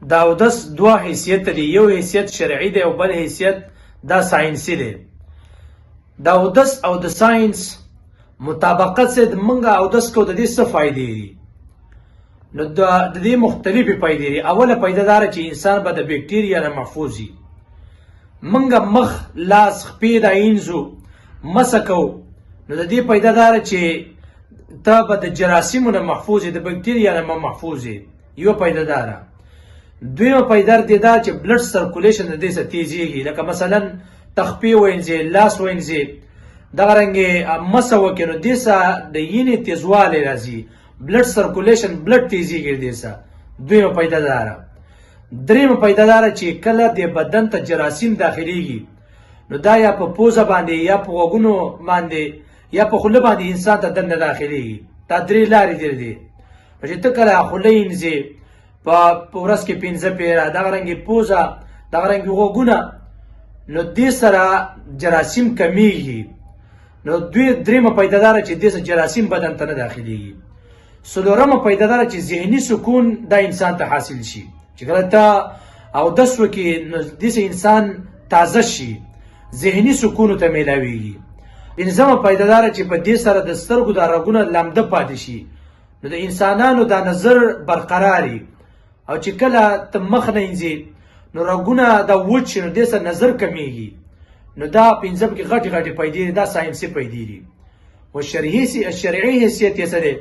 د اودس دوه حیثیت لري، یو حیثیت شرعي دی او بل حیثیت دا ساینسي دی. د اودس او د ساینس مطابقت سره د منګه اودس کو د دې څه فائدې دي؟ نو د دې مختلفې فائدې دي. اوله فائده دا چې انسان به د بکټیریا نه محفوظ وي. منګه مخ لاس خپې د اینځو مسکو نو د دې فائده دا چې ته به د جراثیمو نه محفوظ یې، د بکټیریا نه محفوظ یې. یو فائده دا ده. دویمه فائده دې دا چې بلډ سرکولیشن د دې څخه تیزیږي، لکه مثلا تخپې وینځې، لاس وینځې، دغه رنګې مسه وکړې نو دې څخه د وینې تیزوالی راځي، بلډ سرکولیشن بلډ تیزیږي دې څخه. دویمه فائده دا ده. دریمه فائده دا ده چې کله د بدن ته جراثیم داخليږي نو دا یا په پوزه باندې یا په غوږونو باندې یا په خوله باندې انسان ته دننه داخليږي. دا درې لارې دي. چې ته کله خوله وینځې په ورځ کې 5 پیره، دغه رنګې پوزه، دغه رنګې غوږونه، نو دې سره جراثیم کمیږي. نو دریمه فائده دا چې دې سره جراثیم بدن ته نه داخليږي. څلورمه فائده دا چې ذهني سکون دا انسان ته حاصل شي. چې کله ته اودس وکړې نو دې انسان تازه شي، ذهني سکون ته میلاویږي. پنځمه فائده دا چې په دې سره د سترګو د رګونه لمده پاتې شي، نو د انسانانو د نظر برقراري. او چې کله ته مخ نه انځې نو رګونه د وچ شي نو دې سره نظر کمیږي. نو دا پنځم کې غټې فائدې، دا ساینسي فائدې دي. او شرعي حیثیت یې څه دی؟